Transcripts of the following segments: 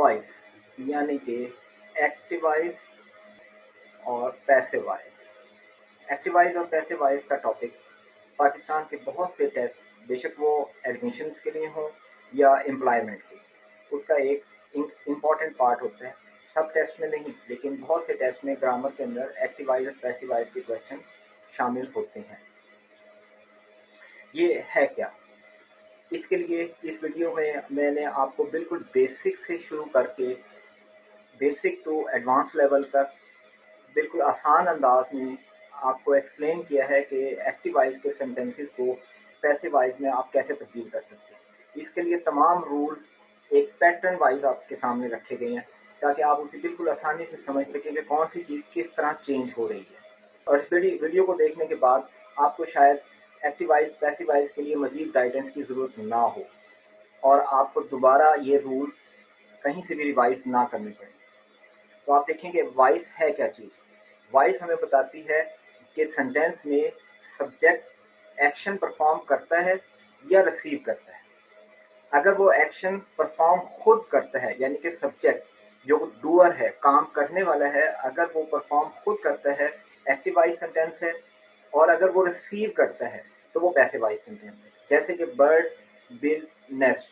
Voice यानी कि active voice और पैसिव वॉइस। एक्टिव वॉइस और पैसिव वॉइस का टॉपिक पाकिस्तान के बहुत से टेस्ट, बेशक वो एडमिशन्स के लिए हों या एम्प्लॉयमेंट के, उसका एक इम्पॉर्टेंट पार्ट होता है। सब टेस्ट में नहीं, लेकिन बहुत से टेस्ट में ग्रामर के अंदर एक्टिव वॉइस और पैसिव वॉइस के क्वेश्चन शामिल होते हैं। ये है क्या? इसके लिए इस वीडियो में मैंने आपको बिल्कुल बेसिक से शुरू करके बेसिक टू एडवांस लेवल तक बिल्कुल आसान अंदाज में आपको एक्सप्लेन किया है कि एक्टिव वॉइस के सेंटेंसेस को पैसिव वॉइस में आप कैसे तब्दील कर सकते हैं। इसके लिए तमाम रूल्स एक पैटर्न वाइज आपके सामने रखे गए हैं ताकि आप उसे बिल्कुल आसानी से समझ सकें कि कौन सी चीज़ किस तरह चेंज हो रही है। और इस वीडियो को देखने के बाद आपको शायद एक्टिव वॉइस पैसिव वॉइस के लिए मज़ीद गाइडेंस की ज़रूरत ना हो और आपको दोबारा ये रूल्स कहीं से भी रिवाइज ना करने पड़े। तो आप देखेंगे वॉइस है क्या चीज़। वॉइस हमें बताती है कि सेंटेंस में सब्जेक्ट एक्शन परफॉर्म करता है या रिसीव करता है। अगर वो एक्शन परफॉर्म खुद करता है, यानी कि सब्जेक्ट जो डूअर है, काम करने वाला है, अगर वो परफॉर्म खुद करता है, एक्टिव वॉइस सेंटेंस है। और अगर वो रिसीव करता है तो वो पैसिव वॉइस सेंटेंस है। जैसे कि बर्ड बिल्ड नेस्ट।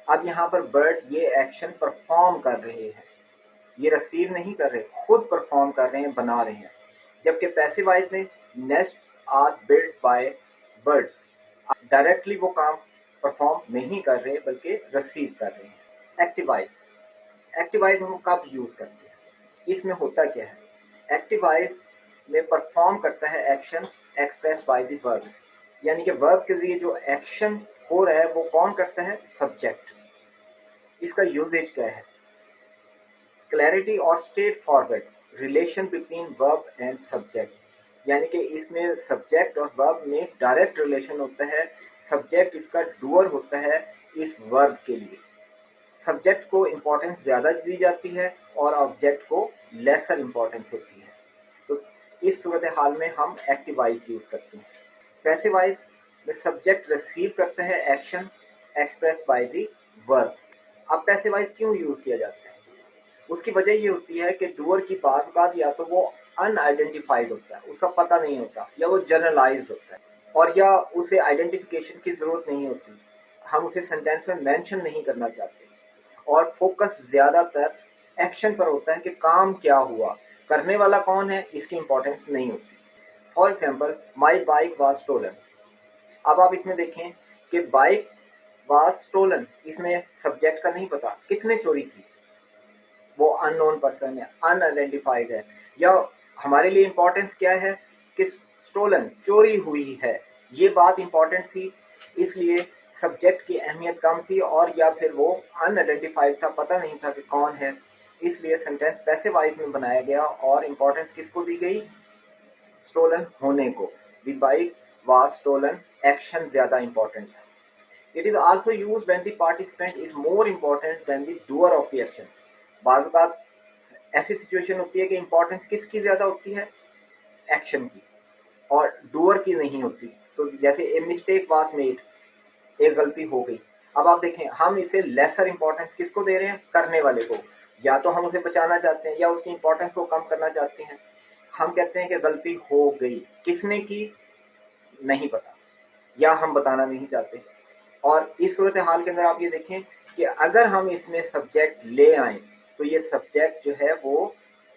अब यहाँ पर बर्ड ये एक्शन परफॉर्म कर रहे हैं, ये रिसीव नहीं कर रहे, खुद परफॉर्म कर रहे हैं, बना रहे हैं। जबकि पैसिव वॉइस में nests are built by birds, directly वो काम परफॉर्म नहीं कर रहे बल्कि रिसीव कर रहे हैं। एक्टिव वॉइस हम कब यूज़ करते हैं, इसमें होता क्या है? एक्टिव वॉइस में परफॉर्म करता है action express by the verb, यानी कि वर्ब के जरिए जो एक्शन हो रहा है वो कौन करता है? सब्जेक्ट। इसका यूजेज क्या है? क्लैरिटी और straight forward relation between verb and subject, यानी कि इसमें सब्जेक्ट और वर्ब में डायरेक्ट रिलेशन होता है। सब्जेक्ट इसका डूअर होता है इस वर्ब के लिए। सब्जेक्ट को इम्पोर्टेंस ज़्यादा दी जाती है और ऑब्जेक्ट को लेसर इम्पोर्टेंस होती है। तो इस सूरत हाल में हम एक्टिव वॉइस यूज़ करते हैं। पैसिव वॉइस में सब्जेक्ट रिसीव करता है action express by the verb. अब पैसिव वॉइस क्यों यूज़ किया जाता है? उसकी वजह ये होती है कि डूअर की बात का या तो वो अनआइडेंटिफाइड होता है, उसका पता नहीं होता, या वो जनरलाइज होता है, और या उसे आइडेंटिफिकेशन की ज़रूरत नहीं होती, हम उसे सेंटेंस में मेंशन नहीं करना चाहते, और फोकस ज़्यादातर एक्शन पर होता है कि काम क्या हुआ, करने वाला कौन है, इसकी इंपॉर्टेंस नहीं होती। For example, my bike was stolen. अब आप इसमें देखें कि बाइक वाज स्टोलन, इसमें सब्जेक्ट का नहीं पता किसने चोरी की, वो अननोन पर्सन है, अनआइडेंटिफाइड है। या हमारे लिए इंपॉर्टेंस क्या है कि स्टोलन, चोरी हुई है, ये बात इंपॉर्टेंट थी, इसलिए सब्जेक्ट की अहमियत कम थी, और या फिर वो अनआइडेंटिफाइड था, पता नहीं था कि कौन है, इसलिए सेंटेंस पैसिव वॉइस में बनाया गया और इंपॉर्टेंस किसको दी गई? स्टोलन होने को। The bike was stolen, action ज़्यादा इंपॉर्टेंट था। It is also used when the participant is more important than the doer of the action. बाज़ औक़ात ऐसी सिचुएशन होती है कि इंपॉर्टेंस किसकी ज़्यादा होती है? एक्शन की, और डूअर की नहीं होती। तो जैसे ए मिस्टेक वाज मेड, एक गलती हो गई। अब आप देखें, हम इसे लेसर इंपॉर्टेंस किसको दे रहे हैं? करने वाले को। या तो हम उसे बचाना चाहते हैं या उसकी इंपॉर्टेंस को कम करना चाहते हैं। हम कहते हैं कि गलती हो गई, किसने की नहीं पता, या हम बताना नहीं चाहते। और इस सूरत हाल के अंदर आप ये देखें कि अगर हम इसमें सब्जेक्ट ले आए तो ये सब्जेक्ट जो है वो,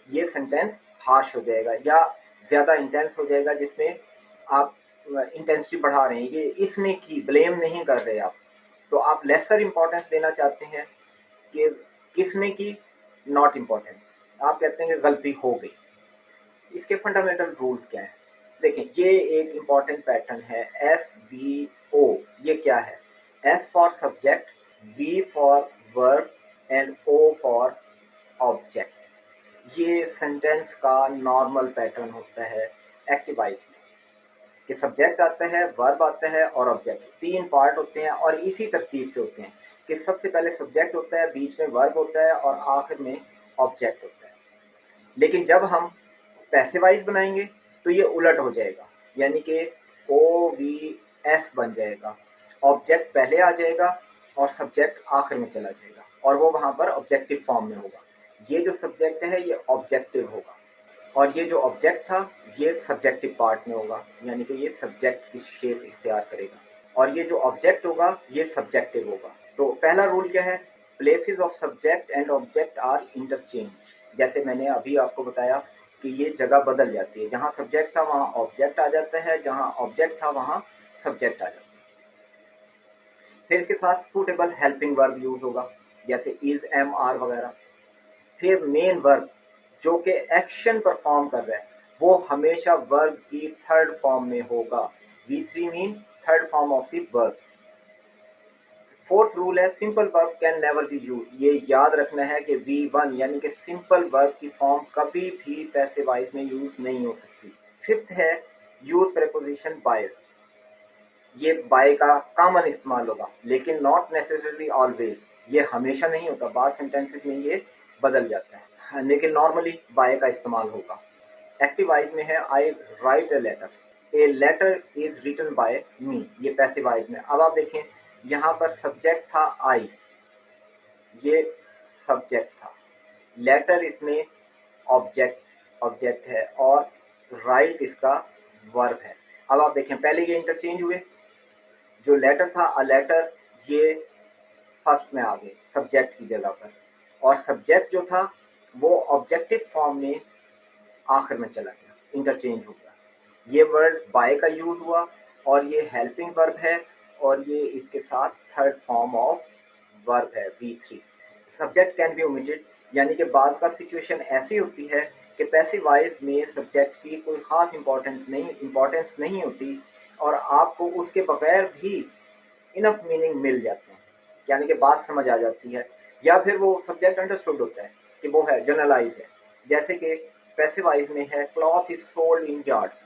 ये सेंटेंस हार्श हो जाएगा या ज़्यादा इंटेंस हो जाएगा, जिसमें आप इंटेंसिटी बढ़ा रहे हैं, ये इसने की, ब्लेम नहीं कर रहे आप। तो आप लेसर इंपॉर्टेंस देना चाहते हैं कि किसने की, नॉट इम्पॉर्टेंट, आप कहते हैं कि गलती हो गई। इसके फंडामेंटल रूल्स क्या हैं? देखें, ये एक इम्पॉर्टेंट पैटर्न है, SVO। ये क्या है? S for subject, V for verb and O for object. ये सेंटेंस का नॉर्मल पैटर्न होता है एक्टिव वॉइस में, कि सब्जेक्ट आता है, वर्ब आता है और ऑब्जेक्ट। तीन पार्ट होते हैं और इसी तरतीब से होते हैं कि सबसे पहले सब्जेक्ट होता है, बीच में वर्ब होता है और आखिर में ऑब्जेक्ट होता है। लेकिन जब हम पैसिव वॉइस बनाएंगे तो ये उलट हो जाएगा, यानी कि OVS बन जाएगा, ऑब्जेक्ट पहले आ जाएगा और सब्जेक्ट आखिर में चला जाएगा। और वो वहाँ पर ऑब्जेक्टिव फॉर्म में होगा। ये जो सब्जेक्ट है ये ऑब्जेक्टिव होगा, और ये जो ऑब्जेक्ट था ये सब्जेक्टिव पार्ट में होगा, यानी कि ये सब्जेक्ट की शेप इख्तियार करेगा, और ये जो ऑब्जेक्ट होगा ये सब्जेक्टिव होगा। तो पहला रूल क्या है, places of subject and object are interchange. जैसे मैंने अभी आपको बताया कि ये जगह बदल जाती है, जहाँ सब्जेक्ट था वहाँ ऑब्जेक्ट आ जाता है, जहाँ ऑब्जेक्ट था वहाँ सब्जेक्ट आ जाता है। फिर इसके साथ सूटेबल हेल्पिंग वर्ब यूज होगा, जैसे इज, एम, आर वगैरह। फिर मेन वर्ब जो कि एक्शन परफॉर्म कर रहा है वो हमेशा वर्ब की थर्ड फॉर्म में होगा। V3 mean third form of the verb. Fourth rule है simple verb can never be use. ये याद रखना है कि V1 यानी कि सिंपल वर्ब की फॉर्म कभी भी पैसिव वॉइस में यूज नहीं हो सकती। फिफ्थ है यूज प्रेपोजिशन बाय। ये बाय का कॉमन इस्तेमाल होगा, लेकिन नॉट नेसेसरली ऑलवेज। ये हमेशा नहीं होता, बाद सेंटेंसेस में ये बदल जाता है, लेकिन नॉर्मली बाय का इस्तेमाल होगा। एक्टिव वॉइस में है I write a letter, a letter is written by me, ये पैसिव वॉइस में। अब आप देखें यहाँ पर सब्जेक्ट था आई, ये सब्जेक्ट था, लेटर इसमें ऑब्जेक्ट है, और राइट इसका वर्ब है। अब आप देखें पहले ये इंटरचेंज हुए, जो लेटर था अ लेटर ये फर्स्ट में आ गए सब्जेक्ट की जगह पर, और सब्जेक्ट जो था वो ऑब्जेक्टिव फॉर्म में आखिर में चला गया, इंटरचेंज हो गया। ये वर्ड बाय का यूज हुआ, और ये हेल्पिंग वर्ब है, और ये इसके साथ थर्ड फॉर्म ऑफ वर्ब है V3। Subject can be omitted, यानी कि बाद का सिचुएशन ऐसी होती है कि पैसिव वॉइस में सब्जेक्ट की कोई ख़ास इम्पोर्टेंस नहीं होती, और आपको उसके बगैर भी इनफ मीनिंग मिल जाते हैं, यानी कि बात समझ आ जाती है, या फिर वो सब्जेक्ट अंडरस्टूड होता है कि वो है जनरलाइज है। जैसे कि पैसिव वॉइस में है cloth is sold in yards.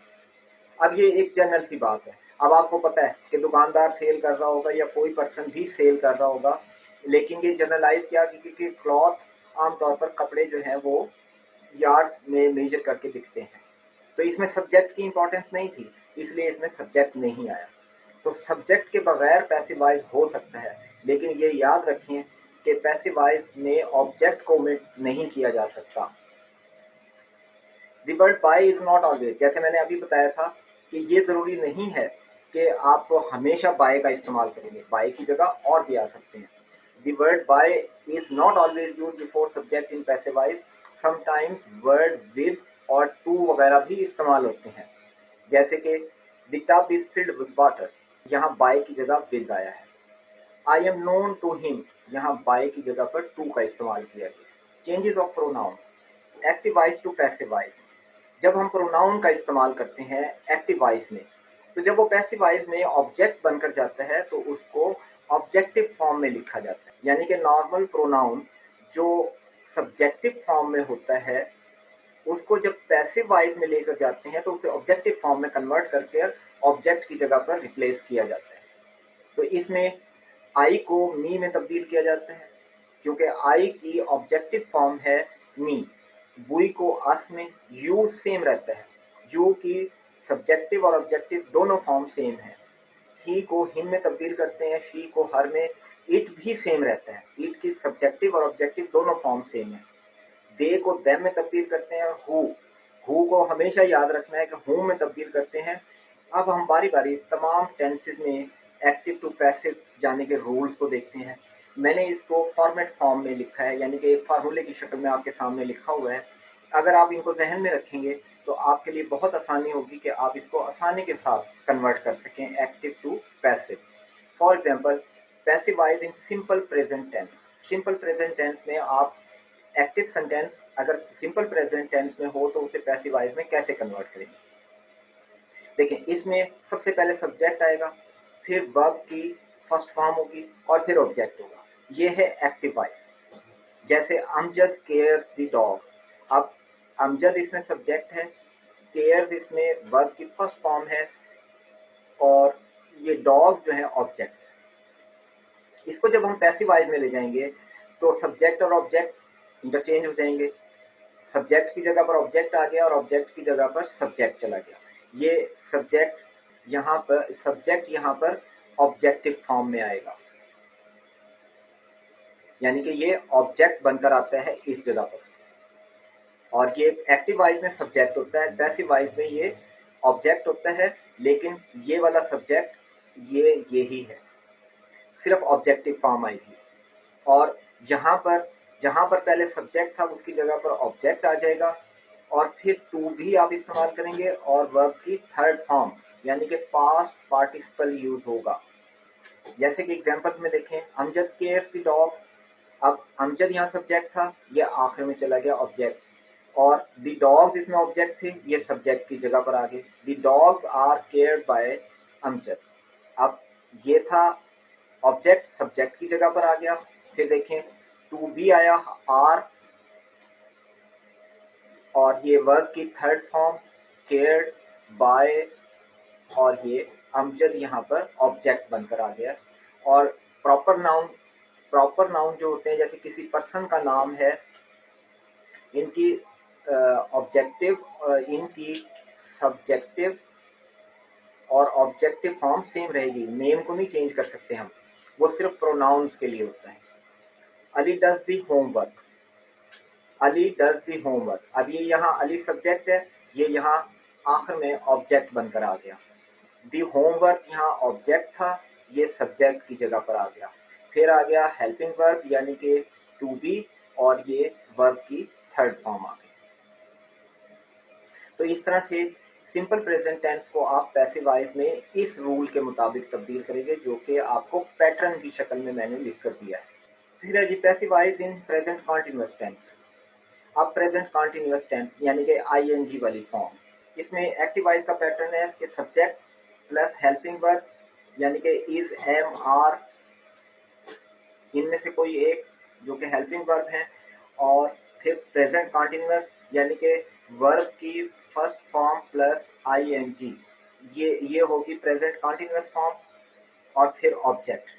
अब ये एक जनरल सी बात है। अब आपको पता है कि दुकानदार सेल कर रहा होगा या कोई पर्सन भी सेल कर रहा होगा, लेकिन ये जनरलाइज क्या, क्योंकि क्लॉथ आमतौर पर कपड़े जो हैं वो यार्ड्स में मेजर करके बिकते हैं, तो इसमें सब्जेक्ट की इंपॉर्टेंस नहीं थी, इसलिए इसमें सब्जेक्ट नहीं आया। तो सब्जेक्ट के बगैर पैसिव वॉइस हो सकता है, लेकिन ये याद रखें कि पैसिव वॉइस में ऑब्जेक्ट को ओमिट नहीं किया जा सकता। The word by is not always, जैसे मैंने अभी बताया था कि ये ज़रूरी नहीं है कि आप हमेशा बाय का इस्तेमाल करेंगे, बाय की जगह और भी आ सकते हैं। The word by is not always use before subject in passive voice, sometimes word with और टू वगैरह भी इस्तेमाल होते हैं, जैसे कि the tub is filled with water, यहाँ बाय की जगह विद आया है। I am known to him, यहाँ बाय की जगह पर टू का इस्तेमाल किया गया। Changes of pronoun, active voice to passive voice. जब हम प्रोनाउन का इस्तेमाल करते हैं एक्टिव वॉइस में, तो जब वो पैसिव वॉइस में ऑब्जेक्ट बनकर जाता है तो उसको ऑब्जेक्टिव फॉर्म में लिखा जाता है, यानी कि नॉर्मल प्रोनाउन जो सब्जेक्टिव फॉर्म में होता है उसको जब पैसिव वॉइस में लेकर जाते हैं तो उसे ऑब्जेक्टिव फॉर्म में कन्वर्ट करके ऑब्जेक्ट की जगह पर रिप्लेस किया जाता है। तो इसमें आई को मी में तब्दील किया जाता है, क्योंकि आई की ऑब्जेक्टिव फॉर्म है मी। बुई को अस में, यू सेम रहता है, यू की सब्जेक्टिव और ऑब्जेक्टिव दोनों फॉर्म सेम है। ही को हिम में तब्दील करते हैं, शी को हर में। इट भी सेम रहता है, इट की सब्जेक्टिव और ऑब्जेक्टिव दोनों फॉर्म सेम है। दे को देम में तब्दील करते हैं, हु को हमेशा याद रखना है कि हु में तब्दील करते हैं। अब हम बारी बारी तमाम टेंसेस में एक्टिव टू पैसिव जाने के रूल्स को देखते हैं। मैंने इसको फॉर्मेट फॉर्म में लिखा है, यानी कि एक फार्मूले की शक्ल में आपके सामने लिखा हुआ है। अगर आप इनको जहन में रखेंगे तो आपके लिए बहुत आसानी होगी कि आप इसको आसानी के साथ कन्वर्ट कर सकें active to passive. For example, passive voice in simple present tense. Simple present tense में आप एक्टिव सेंटेंस अगर सिंपल प्रेजेंट टेंस में हो तो उसे पैसिव वॉइस में कैसे कन्वर्ट करेंगे। देखिए, इसमें सबसे पहले सब्जेक्ट आएगा, फिर वर्ब की फर्स्ट फॉर्म होगी, और फिर ऑब्जेक्ट होगा। ये है एक्टिव वॉइस। जैसे अमजद केयर्स द डॉग्स। अब अमजद इसमें सब्जेक्ट है, केयर्स इसमें वर्ब की फर्स्ट फॉर्म है, और ये डॉग्स जो है ऑब्जेक्ट। इसको जब हम पैसिव वॉइस में ले जाएंगे तो सब्जेक्ट और ऑब्जेक्ट इंटरचेंज हो जाएंगे। सब्जेक्ट की जगह पर ऑब्जेक्ट आ गया और ऑब्जेक्ट की जगह पर सब्जेक्ट चला गया। ये सब्जेक्ट यहाँ पर ऑब्जेक्टिव फॉर्म में आएगा। यानी कि ये ऑब्जेक्ट बनकर आता है इस जगह पर, और ये एक्टिव वॉइस में सब्जेक्ट होता है, पैसिव वॉइस में ये ऑब्जेक्ट होता है, लेकिन ये वाला सब्जेक्ट ये ही है, सिर्फ ऑब्जेक्टिव फॉर्म आएगी। और जहाँ पर पहले सब्जेक्ट था उसकी जगह पर ऑब्जेक्ट आ जाएगा, और फिर टू भी आप इस्तेमाल करेंगे और वर्ब की थर्ड फॉर्म यानी कि पास्ट पार्टिसिपल यूज होगा। जैसे कि एग्जांपल्स में देखें, अमजद केयर्स द डॉग। अब अमजद यहाँ सब्जेक्ट था, ये आखिर में चला गया ऑब्जेक्ट, और द डॉग्स इसमें ऑब्जेक्ट थे, ये सब्जेक्ट की जगह पर आ गए। The dogs are cared by Amjad. अब ये था ऑब्जेक्ट, सब्जेक्ट की जगह पर आ गया। फिर देखें टू बी आया आर, और ये वर्ब की थर्ड फॉर्म केयर्ड बाय, और ये अमजद यहाँ पर ऑब्जेक्ट बनकर आ गया। और प्रॉपर नाउन जो होते हैं, जैसे किसी पर्सन का नाम है, इनकी इनकी सब्जेक्टिव और ऑब्जेक्टिव फॉर्म सेम रहेगी, नेम को नहीं चेंज कर सकते हम, वो सिर्फ प्रोनाउंस के लिए होता है। Ali does the homework, Ali does the homework. अब ये यहाँ अली सब्जेक्ट है, ये यहाँ आखिर में ऑब्जेक्ट बनकर आ गया। दी होमवर्क यहाँ ऑब्जेक्ट था, ये सब्जेक्ट की जगह पर आ गया। फिर आ गया हेल्पिंग वर्ब यानी कि टू बी, और ये वर्ब की थर्ड फॉर्म आ गई। तो इस तरह से सिंपल प्रेजेंट टेंस को आप पैसिव वॉइस में इस रूल के मुताबिक तब्दील करेंगे, जो कि आपको पैटर्न की शक्ल में मैंने लिख कर दिया है। फिर है जी passive voice in present continuous tense. अब प्रेजेंट कॉन्टिन्यूअस टेंस यानी कि आईएनजी वाली फॉर्म, इसमें एक्टिव वॉइस का पैटर्न है इसके सब्जेक्ट प्लस हेल्पिंग वर्ब यानी कि इज, एम, आर, इनमें से कोई एक जो कि हेल्पिंग वर्ब है, और फिर प्रेजेंट कॉन्टिन्यूअस यानी कि वर्ब की फर्स्ट फॉर्म प्लस आईएनजी, ये होगी प्रेजेंट कॉन्टिन्यूअस फॉर्म, और फिर ऑब्जेक्ट।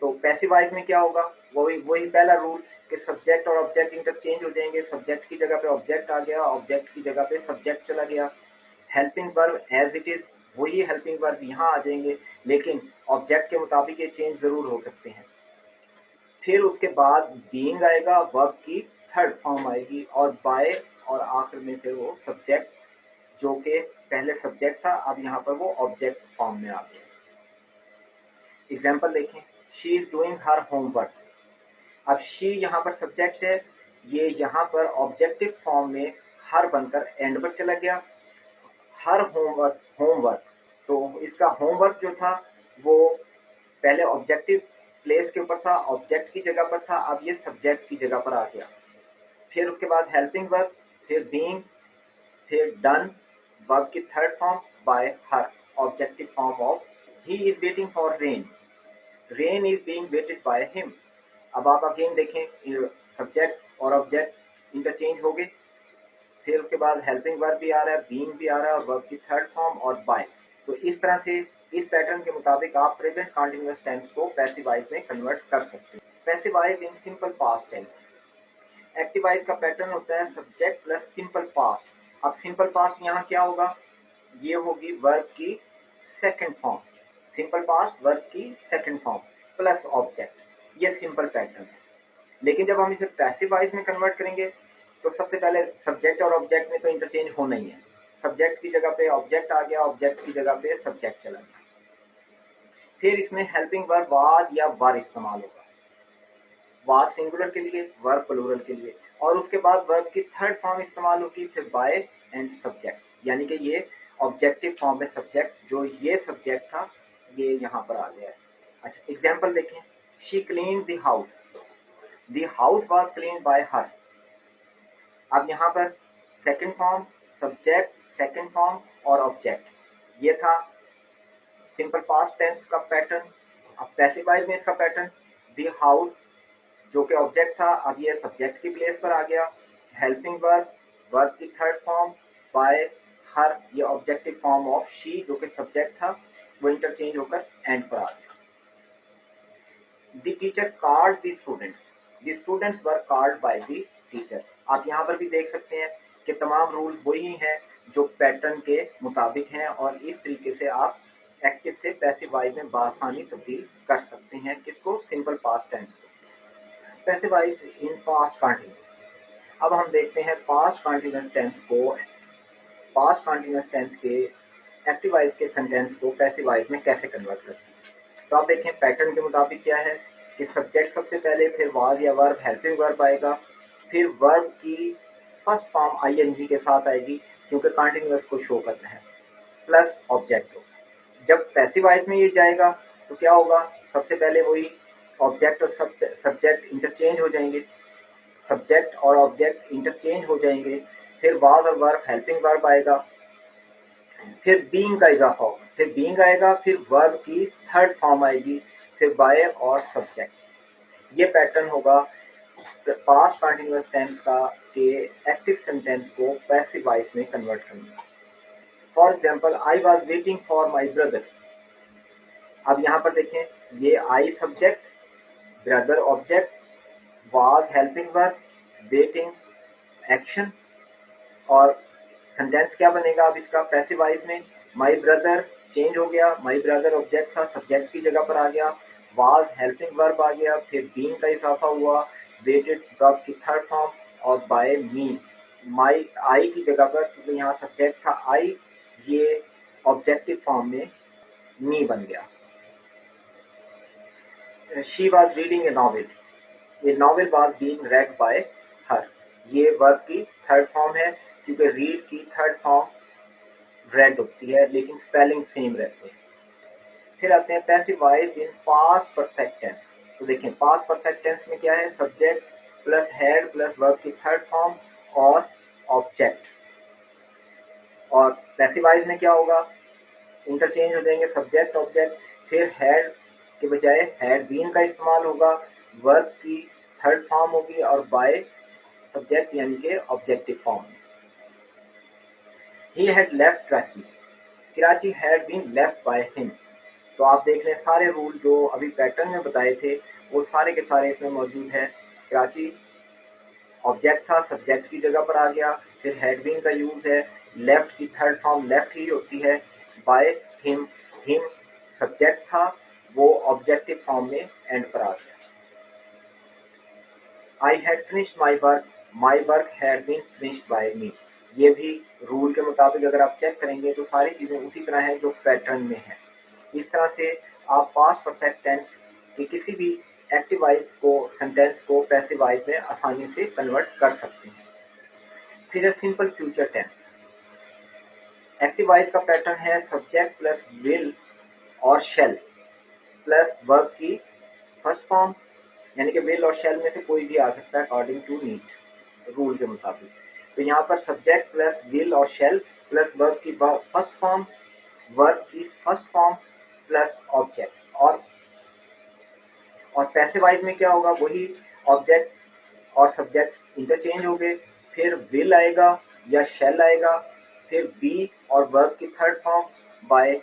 तो पैसिव वॉइस में क्या होगा, वही पहला रूल कि सब्जेक्ट और ऑब्जेक्ट इंटरचेंज हो जाएंगे, सब्जेक्ट की जगह पे ऑब्जेक्ट आ गया, ऑब्जेक्ट की जगह पे सब्जेक्ट चला गया। Helping verb as it is, वही हेल्पिंग वर्ब यहाँ आ जाएंगे, लेकिन ऑब्जेक्ट के मुताबिक ये चेंज जरूर हो सकते हैं। फिर उसके बाद बीइंग आएगा, वर्ब की थर्ड फॉर्म आएगी, और बाय, और आखिर में फिर वो सब्जेक्ट जो कि पहले सब्जेक्ट था अब यहाँ पर वो ऑब्जेक्ट फॉर्म में आ गया। एग्जाम्पल देखें, she is doing her homework. अब शी यहाँ पर सब्जेक्ट है, ये यहाँ पर ऑब्जेक्टिव फॉर्म में हर बनकर एंड पर चला गया। हर होमवर्क, तो इसका होमवर्क जो था वो पहले ऑब्जेक्टिव प्लेस के ऊपर था, ऑब्जेक्ट की जगह पर था, अब ये सब्जेक्ट की जगह पर आ गया। फिर उसके बाद हेल्पिंग वर्ब, फिर बीइंग, फिर डन, वर्ब की third form by her, objective form of he is waiting for rain, rain is being waited by him. अब आप अगेन देखें, सब्जेक्ट और ऑब्जेक्ट इंटरचेंज हो गए। फिर उसके बाद हेल्पिंग वर्ब भी आ रहा है, बीइंग भी आ रहा है, और वर्ब की थर्ड फॉर्म और बाय। तो इस तरह से इस पैटर्न के मुताबिक आप प्रेजेंट कॉन्टिन्यूअस टेंस को पैसिव वॉइस में कन्वर्ट कर सकते हैं। Passive voice in simple past tense. Active voice का पैटर्न होता है सब्जेक्ट प्लस सिंपल पास्ट। अब सिंपल पास्ट यहाँ क्या होगा, ये होगी वर्ब की second form, simple past verb की सेकंड फॉर्म प्लस ऑब्जेक्ट, ये सिंपल पैटर्न है। लेकिन जब हम इसे पैसिव वॉइस में कन्वर्ट करेंगे तो सबसे पहले सब्जेक्ट और ऑब्जेक्ट में तो इंटरचेंज होना ही है, सब्जेक्ट की जगह पे ऑब्जेक्ट आ गया, ऑब्जेक्ट की जगह पे सब्जेक्ट चला गया। फिर इसमें हेल्पिंग वर्ब वाज या वर इस्तेमाल होगा, वाज सिंगुलर के लिए, वर्ब प्लूरल के लिए, और उसके बाद वर्ब की थर्ड फॉर्म इस्तेमाल होगी, फिर बाय एंड सब्जेक्ट, यानी कि ये ऑब्जेक्टिव फॉर्म में सब्जेक्ट, जो ये सब्जेक्ट था ये यहाँ पर आ गया है। अच्छा एग्जाम्पल देखें, she cleaned the house, the house was cleaned bye हर। अब यहाँ पर second form, subject, second form और ऑब्जेक्ट, ये था सिंपल पास्ट टेंस का पैटर्न। अब पैसिव वॉइस में इसका पैटर्न, द हाउस जो कि ऑब्जेक्ट था अब ये सब्जेक्ट की प्लेस पर आ गया, हेल्पिंग वर्ब, वर्ब की थर्ड फॉर्म, बाय, हर, ये ऑब्जेक्टिव फॉर्म ऑफ शी जो कि सब्जेक्ट था वो इंटरचेंज होकर एंड पर आ गया। The teacher called the students, the students were called by the teacher. आप यहाँ पर भी देख सकते हैं कि तमाम रूल्स वही हैं जो पैटर्न के मुताबिक हैं, और इस तरीके से आप एक्टिव से पैसिव वॉइस में बआसानी तब्दील कर सकते हैं, किसको, सिंपल पास्ट टेंस को। Passive voice in past continuous. अब हम देखते हैं पास्ट कंटिन्यूअस टेंस को, पास्ट कंटिन्यूअस टेंस के एक्टिव वॉइस के सेंटेंस को पैसिव वॉइस में कैसे कन्वर्ट करते हैं। तो आप देखें पैटर्न के मुताबिक क्या है कि सब्जेक्ट सबसे पहले, फिर वाज या वर्ब, हेल्पिंग वर्ब आएगा, फिर वर्ब की फर्स्ट फॉर्म आईएनजी के साथ आएगी क्योंकि कंटिन्यूअस को शो करना है, प्लस ऑब्जेक्ट होगा। जब पैसिव वॉइस में ये जाएगा तो क्या होगा, सबसे पहले वही ऑब्जेक्ट और सब्जेक्ट इंटरचेंज हो जाएंगे, सब्जेक्ट और ऑब्जेक्ट इंटरचेंज हो जाएंगे, फिर वाज और वर्ब हेल्पिंग वर्ब आएगा, फिर बीइंग का इजाफा होगा, फिर बीइंग आएगा, फिर वर्ब की थर्ड फॉर्म आएगी, फिर बाय और सब्जेक्ट। ये पैटर्न होगा पास्ट कंटिन्यूअस टेंस का के एक्टिव सेंटेंस को पैसिव वॉइस में कन्वर्ट करना। For example, I was waiting for my brother. अब यहाँ पर देखें, ये I subject, brother object, was helping verb, waiting action, और सेंटेंस क्या बनेगा अब इसका पैसिव वॉइस में, माई ब्रदर चेंज हो गया, माई ब्रदर ऑब्जेक्ट था, सब्जेक्ट की जगह पर आ गया, वाज हेल्पिंग वर्ब आ गया, फिर बीइंग का इजाफा हुआ, वेटेड वर्ब की थर्ड फॉर्म, और बाय मी, माई आई की जगह पर, क्योंकि यहाँ सब्जेक्ट था आई, ये ऑब्जेक्टिव फॉर्म में मी बन गया। She was reading a novel, ये novel was being read by her, ये वर्ब की थर्ड फॉर्म है क्योंकि रीड की थर्ड फॉर्म रेड होती है लेकिन स्पेलिंग सेम रहते हैं। फिर आते हैं passive voice in past perfect tense. तो देखें पास्ट परफेक्ट टेंस में क्या है, subject plus had plus verb की थर्ड फॉर्म और ऑब्जेक्ट, और पैसिव वॉइस में क्या होगा, इंटरचेंज हो जाएंगे सब्जेक्ट ऑब्जेक्ट, फिर हेड के बजाय हैड बीन का इस्तेमाल होगा, वर्ब की थर्ड फॉर्म होगी और बाय सब्जेक्ट यानी कि objective form. He had left Karachi, Karachi had been left by him. तो आप देख लें सारे रूल जो अभी पैटर्न में बताए थे वो सारे के सारे इसमें मौजूद है। कराची ऑब्जेक्ट था, सब्जेक्ट की जगह पर आ गया, फिर हैड बीन का यूज है, लेफ्ट की थर्ड फॉर्म लेफ्ट ही होती है, बाय हिम, हिम सब्जेक्ट था, वो ऑब्जेक्टिव फॉर्म में एंड पर आ गया। I had finished my work had been finished by me, ये भी रूल के मुताबिक अगर आप चेक करेंगे तो सारी चीज़ें उसी तरह हैं जो पैटर्न में है। इस तरह से आप पास्ट परफेक्ट टेंस के किसी भी एक्टिव वॉइस को, सेंटेंस को पैसिव वॉइस में आसानी से कन्वर्ट कर सकते हैं। फिर है simple future tense. Active voice का पैटर्न है सब्जेक्ट प्लस विल और शेल प्लस वर्ब की फर्स्ट फॉर्म, यानी कि विल और शेल में से कोई भी आ सकता है अकॉर्डिंग टू नीड, रूल के मुताबिक। तो यहाँ पर सब्जेक्ट प्लस विल और शेल प्लस वर्ब की फर्स्ट फॉर्म, वर्ब की फर्स्ट फॉर्म प्लस ऑब्जेक्ट, और पैसिव वॉइस में क्या होगा, वही ऑब्जेक्ट और सब्जेक्ट इंटरचेंज हो गए, फिर विल आएगा या शेल आएगा, फिर बी और वर्ब की थर्ड फॉर्म बाय,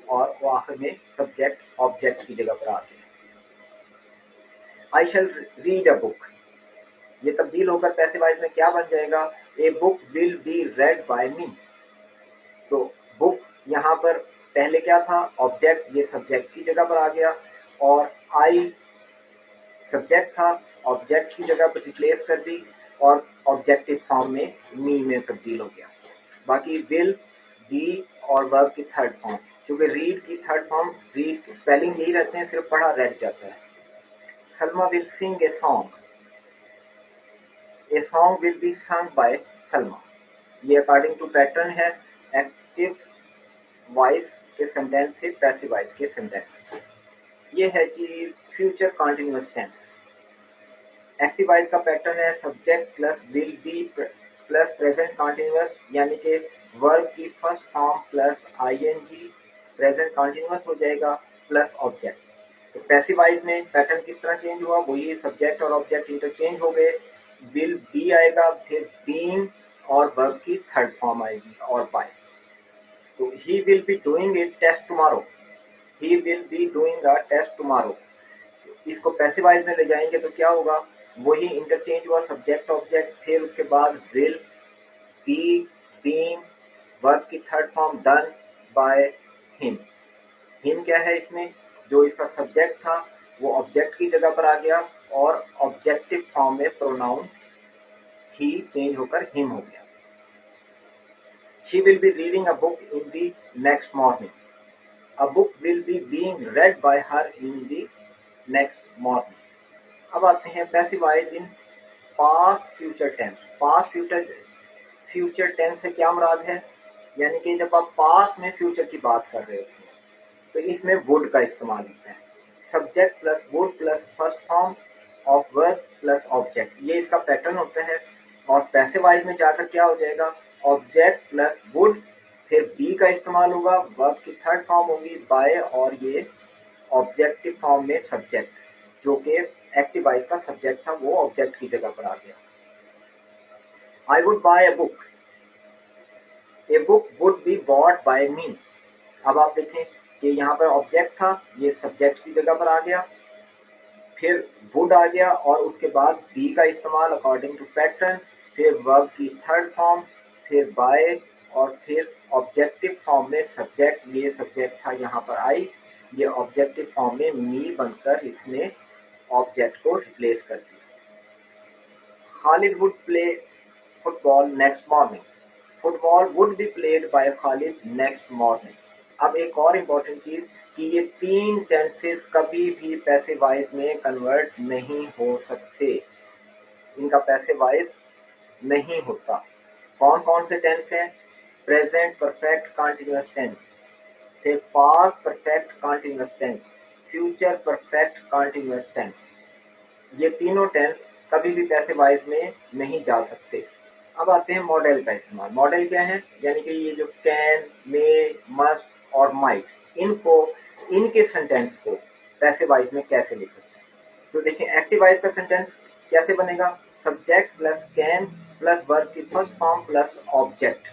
और वो आखिर में सब्जेक्ट ऑब्जेक्ट की जगह पर आ गया। आई शैल रीड अ बुक, ये तब्दील होकर पैसिव वॉइस में क्या बन जाएगा, a book will be read by me. तो बुक यहाँ पर पहले क्या था, ऑब्जेक्ट, ये सब्जेक्ट की जगह पर आ गया, और आई सब्जेक्ट था, ऑब्जेक्ट की जगह पर रिप्लेस कर दी और ऑब्जेक्टिव फॉर्म में मी में तब्दील हो गया। बाकी विल, बी और वर्ब की थर्ड फॉर्म, क्योंकि रीड की थर्ड फॉर्म, रीड स्पेलिंग यही रहते हैं, सिर्फ पढ़ा रेड जाता है। Salma will sing a song, a song will be sung by Salma, ये अकॉर्डिंग टू पैटर्न है एक्टिव वॉइस के सेंटेंस से पैसिव वॉइस के सेंटेंस। ये है जी future continuous tense. Active voice का पैटर्न है subject plus will be plus present continuous, यानी कि वर्ब की first form plus ING, present continuous हो जाएगा, प्लस ऑब्जेक्ट। तो पैसिव वॉइस में पैटर्न किस तरह चेंज हुआ, वही सब्जेक्ट और ऑब्जेक्ट इंटरचेंज हो गए, विल बी आएगा, फिर बीइंग और वर्ब की थर्ड फॉर्म आएगी और बाय। तो he will be doing it test tomorrow, he will be doing a test tomorrow. इसको पैसिव वॉइस में ले जाएंगे तो क्या होगा, वही इंटरचेंज हुआ सब्जेक्ट ऑब्जेक्ट, फिर उसके बाद विल, बी, बीइंग, वर्ब की third form done by him. Him क्या है इसमें, जो इसका सब्जेक्ट था वो ऑब्जेक्ट की जगह पर आ गया, और ऑब्जेक्टिव फॉर्म में प्रोनाउन ही चेंज होकर हिम हो गया। She will be reading a book in the next morning. A book will be being read by her in the next morning. अब आते हैं passive voice in past future tense. Past future tense से क्या मुराद है, यानी कि जब आप पास्ट में फ्यूचर की बात कर रहे होते हैं तो इसमें वुड का इस्तेमाल होता है। Subject plus would plus first form of verb plus object, ये इसका पैटर्न होता है। और पैसिव वॉइस में जाकर क्या हो जाएगा, ऑब्जेक्ट प्लस वुड, फिर बी का इस्तेमाल होगा, वर्ब की थर्ड फॉर्म होगी बाय, और ये ऑब्जेक्टिव फॉर्म में सब्जेक्ट, जो कि एक्टिव वॉइस का सब्जेक्ट था वो ऑब्जेक्ट की जगह पर आ गया। I would buy a book, a book would be bought by me. अब आप देखें कि यहाँ पर ऑब्जेक्ट था, ये सब्जेक्ट की जगह पर आ गया, फिर वुड आ गया और उसके बाद बी का इस्तेमाल अकॉर्डिंग टू पैटर्न, फिर वर्ब की थर्ड फॉर्म, फिर बाय, और फिर ऑब्जेक्टिव फॉर्म में सब्जेक्ट, ये सब्जेक्ट था यहाँ पर आई, ये ऑब्जेक्टिव फॉर्म में मी बनकर इसने ऑब्जेक्ट को रिप्लेस कर दिया। Khalid would play football next morning. Football would be played by Khalid next morning. अब एक और इम्पॉर्टेंट चीज़ कि ये तीन टेंसेस कभी भी पैसिव वॉइस में कन्वर्ट नहीं हो सकते, इनका पैसिव वॉइस नहीं होता। कौन कौन से टेंस हैं, प्रेजेंट परफेक्ट कंटिन्यूअस टेंस, फिर past perfect continuous tense, future perfect continuous tense, ये तीनों टेंस कभी भी पैसिव वॉइस में नहीं जा सकते। अब आते हैं मॉडल का इस्तेमाल। मॉडल क्या है, यानी कि ये जो कैन, मे, मस्ट और माइट, इनको, इनके सेंटेंस को पैसिव वॉइस में कैसे लिखा जाए। तो देखिए एक्टिव वॉइस का सेंटेंस कैसे बनेगा, subject plus can plus verb की फर्स्ट फॉर्म प्लस ऑब्जेक्ट।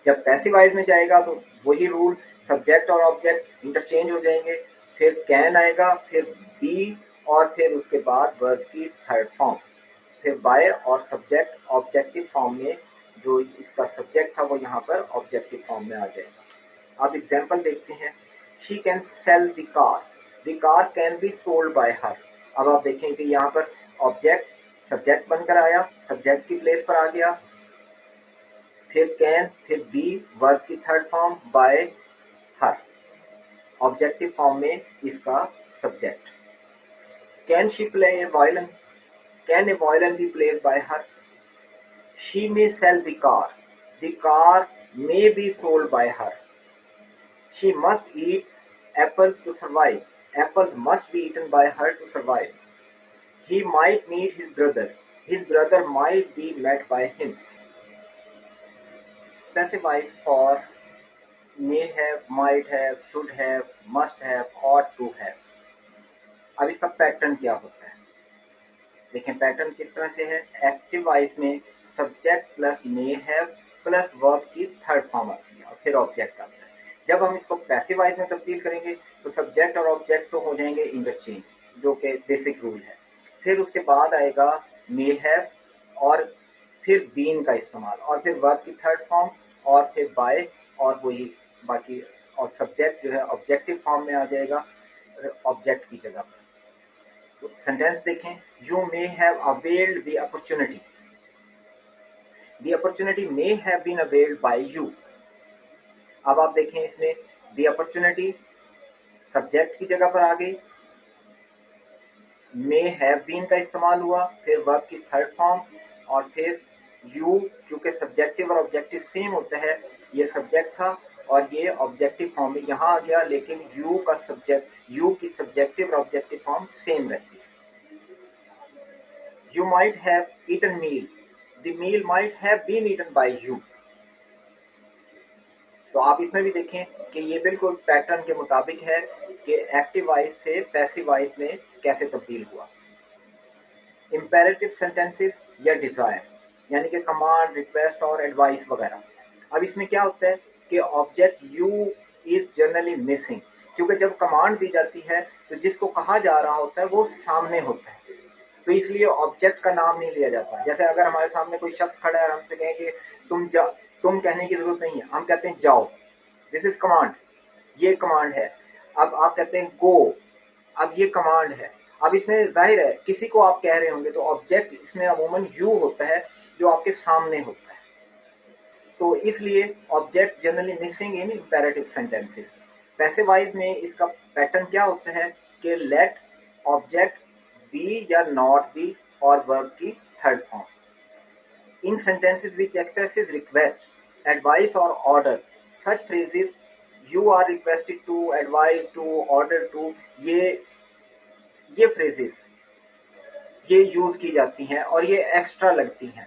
जब पैसिव वॉइस में जाएगा तो वही रूल, सब्जेक्ट और ऑब्जेक्ट इंटरचेंज हो जाएंगे, फिर कैन आएगा, फिर बी, और फिर उसके बाद वर्ब की थर्ड फॉर्म, फिर बाय, और सब्जेक्ट ऑब्जेक्टिव फॉर्म में, जो इसका सब्जेक्ट था वो यहाँ पर ऑब्जेक्टिव फॉर्म में आ जाएगा। अब एग्जांपल देखते हैं। She can sell the car, the car can be sold by हर। अब आप देखें कि यहाँ पर ऑब्जेक्ट सब्जेक्ट बनकर आया, सब्जेक्ट की प्लेस पर आ गया, फिर कैन, फिर बी, वर्ब की third form by her, objective form में इसका subject. Can she play A violin, can a violin be played by her. She may sell the car. The car may be sold by her. She must eat apples to survive. Apples must be eaten by her to survive. He might meet his brother. His brother might be met by him. Specifies for may have, might have, should have, must have, ought to have. अब इसका pattern क्या होता है, देखें pattern किस तरह से है। एक्टिव वॉइस में subject plus may have plus verb की थर्ड फॉर्म आती है और फिर ऑब्जेक्ट आता है। जब हम इसको पैसिव वॉइस में तब्दील करेंगे तो सब्जेक्ट और ऑब्जेक्ट तो हो जाएंगे इंटरचेंज, जो कि बेसिक रूल है। फिर उसके बाद आएगा मे हैव और फिर बीन का इस्तेमाल और फिर वर्ब की थर्ड फॉर्म और फिर बाय और वही बाकी, और सब्जेक्ट जो है ऑब्जेक्टिव फॉर्म में आ जाएगा ऑब्जेक्ट की जगह पर। तो सेंटेंस देखें, you may have availed the opportunity, the opportunity may have been availed by you. अब आप देखें इसमें द अपॉर्चुनिटी सब्जेक्ट की जगह पर आ गई, मे हैव बीन का इस्तेमाल हुआ, फिर वर्ब की थर्ड फॉर्म और फिर यू, क्योंकि सब्जेक्टिव और ऑब्जेक्टिव सेम होता है, ये सब्जेक्ट था और ये ऑब्जेक्टिव फॉर्म में यहाँ आ गया, लेकिन यू का सब्जेक्ट, यू की सब्जेक्टिव और ऑब्जेक्टिव फॉर्म सेम रहती है। You might have eaten meal. The meal might have been eaten by you. तो आप इसमें भी देखें कि ये बिल्कुल पैटर्न के मुताबिक है कि एक्टिव वॉइस से पैसिव वॉइस में कैसे तब्दील हुआ। इंपेरेटिव सेंटेंसेस या डिजायर, यानी कि कमांड, रिक्वेस्ट और एडवाइस वगैरह। अब इसमें क्या होता है कि object you is generally missing, क्योंकि जब कमांड दी जाती है तो जिसको कहा जा रहा होता है वो सामने होता है, तो इसलिए ऑब्जेक्ट का नाम नहीं लिया जाता। जैसे अगर हमारे सामने कोई शख्स खड़ा है और हमसे कहें कि तुम कहने की जरूरत नहीं है, हम कहते हैं जाओ, दिस इज कमांड, ये कमांड है। अब आप कहते हैं गो, अब ये कमांड है। अब इसमें जाहिर है किसी को आप कह रहे होंगे तो ऑब्जेक्ट इसमें अमूमन यू होता है जो आपके सामने होता है, तो इसलिए object generally missing in imperative sentences. Passive voice में इसका पैटर्न क्या होता है कि लेट ऑब्जेक्ट बी या नॉट बी और वर्ब की third form. In sentences which expresses request, advice or order, such phrases you are requested to, advise to, order to, ये phrases ये यूज की जाती हैं और ये एक्स्ट्रा लगती हैं।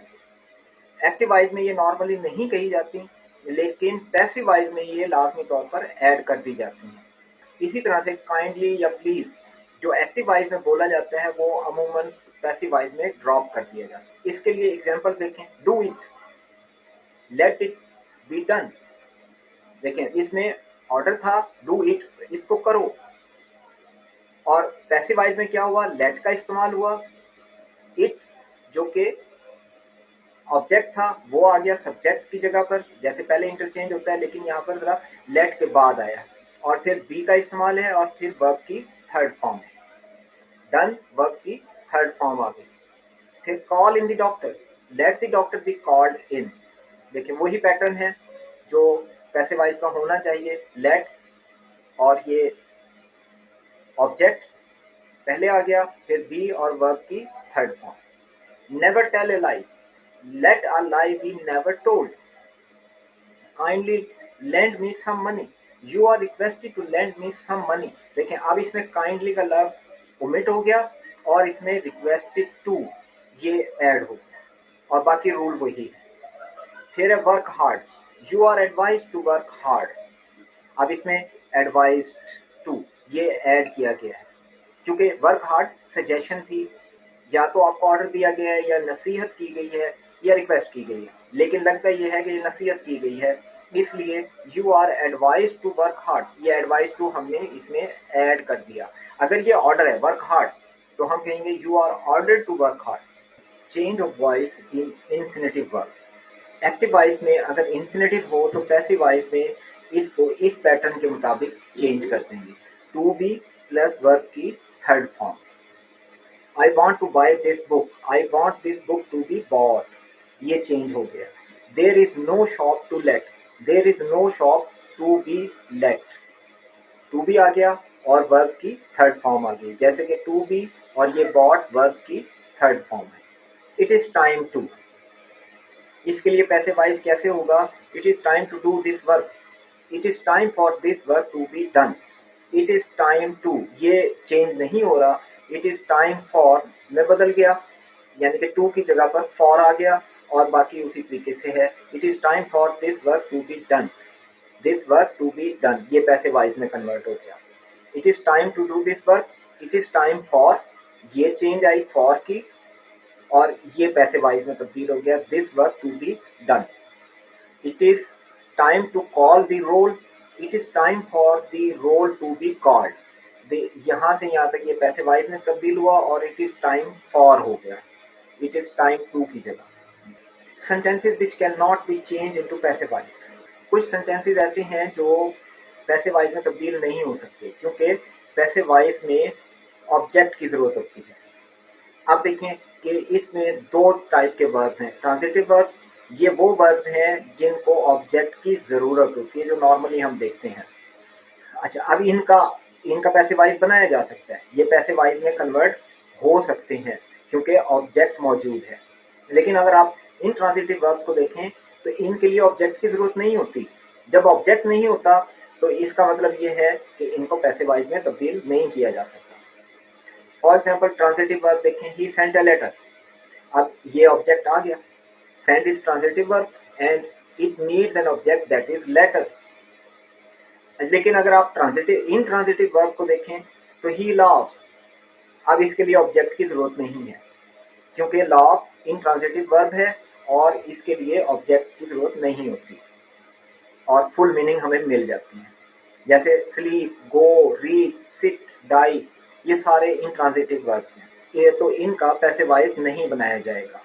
एक्टिव वॉइस में ये नॉर्मली नहीं कही जाती, लेकिन पैसिव वॉइस में ये लाजमी तौर पर ऐड कर दी जाती हैं। इसी तरह से काइंडली या प्लीज जो एक्टिव वॉइस में बोला जाता है वो अमूमन पैसिव वॉइस में ड्रॉप कर दिया जाता है। इसके लिए एग्जांपल देखें, do it, let it be done. देखें इसमें ऑर्डर था डू इट, इसको करो, और पैसिव वॉइस में क्या हुआ, लेट का इस्तेमाल हुआ, इट जो कि ऑब्जेक्ट था वो आ गया सब्जेक्ट की जगह पर, जैसे पहले इंटरचेंज होता है लेकिन यहाँ पर जरा लेट के बाद आया, और फिर बी का इस्तेमाल है और फिर वर्ब की थर्ड फॉर्म है, डन वर्ब की थर्ड फॉर्म आ गई। फिर call in the doctor, let the doctor be called in. देखिए वही पैटर्न है जो पैसिव वॉइस का होना चाहिए, लेट और ये ऑब्जेक्ट पहले आ गया, फिर बी और वर्ब की third form. Never tell a lie, let a lie be never told. Kindly lend me some money, you are requested to lend me some money। देखें अब इसमें kindly का लफ्ज ओमिट हो गया और इसमें requested to ये ऐड हो गया और बाकी रूल वही है। फिर है work hard, you are advised to work hard. अब इसमें एडवाइज्ड टू ये ऐड किया गया है क्योंकि वर्क हार्ड सजेशन थी, या तो आपको ऑर्डर दिया गया है या नसीहत की गई है या रिक्वेस्ट की गई है, लेकिन लगता यह है कि ये नसीहत की गई है, इसलिए you are advise to work hard, ये एडवाइज टू हमने इसमें ऐड कर दिया। अगर ये ऑर्डर है वर्क हार्ड तो हम कहेंगे you are ordered to work hard. Change of voice in infinitive verb. Active voice में अगर इन्फिनेटिव हो तो पैसिव वॉइस में इसको इस पैटर्न के मुताबिक चेंज कर देंगे, टू बी प्लस वर्ब की third form. I want to buy this book, I want this book to be bought, ये चेंज हो गया। There is no shop to let, there is no shop to be let, to be आ गया और verb की third form आ गई, जैसे कि to be और ये bought वर्ब की थर्ड फॉर्म है। It is time to, इसके लिए पैसिव वॉइस कैसे होगा, It is time to do this work, It is time for this work to be done। It is time to ये change नहीं हो रहा, इट इज़ टाइम फॉर में बदल गया, यानी कि टू की जगह पर फॉर आ गया और बाकी उसी तरीके से है। It is time for this work to be done, this work to be done ये पैसिव वॉइस में कन्वर्ट हो गया। It is time to do this work, it is time for ये चेंज आई फॉर की और ये पैसिव वॉइस में तब्दील हो गया, this work to be done. It is time to call the roll, it is time for the roll to be called. यहाँ से यहाँ तक ये पैसिव वॉइस में तब्दील हुआ और इट इज़ टाइम फॉर हो गया, इट इज़ टाइम टू की जगह। Sentences which can not be change into passive voice. कुछ सेंटेंसेस ऐसे हैं जो पैसिव वॉइस में तब्दील नहीं हो सकते क्योंकि पैसिव वॉइस में ऑब्जेक्ट की ज़रूरत होती है। अब देखें कि इसमें दो टाइप के वर्ब्स हैं, ट्रांजिटिव वर्ब्स, ये वो वर्ब्स हैं जिनको ऑब्जेक्ट की ज़रूरत होती है जो नॉर्मली हम देखते हैं। अच्छा, अब इनका पैसिव वॉइस बनाया जा सकता है, ये पैसिव वॉइस में कन्वर्ट हो सकते हैं क्योंकि ऑब्जेक्ट मौजूद है। लेकिन अगर आप इन ट्रांजिटिव वर्ब्स को देखें तो इनके लिए ऑब्जेक्ट की ज़रूरत नहीं होती। जब ऑब्जेक्ट नहीं होता तो इसका मतलब ये है कि इनको पैसिव वॉइस में तब्दील नहीं किया जा सकता। फॉर एग्जाम्पल ट्रांजिटिव वर्ब देखें, ही सेंट अ लेटर, अब ये ऑब्जेक्ट आ गया, sent is transitive verb and it needs an object that is letter. लेकिन अगर आप इन ट्रांजिटिव वर्ब को देखें तो ही लव्स, अब इसके लिए ऑब्जेक्ट की ज़रूरत नहीं है क्योंकि लव इन ट्रांजिटिव वर्ब है और इसके लिए ऑब्जेक्ट की ज़रूरत नहीं होती और फुल मीनिंग हमें मिल जाती है। जैसे स्लीप, गो, रीच, सिट, डाई, ये सारे इन ट्रांजिटिव वर्ब्स हैं, ये तो इनका पैसिव वॉइस नहीं बनाया जाएगा।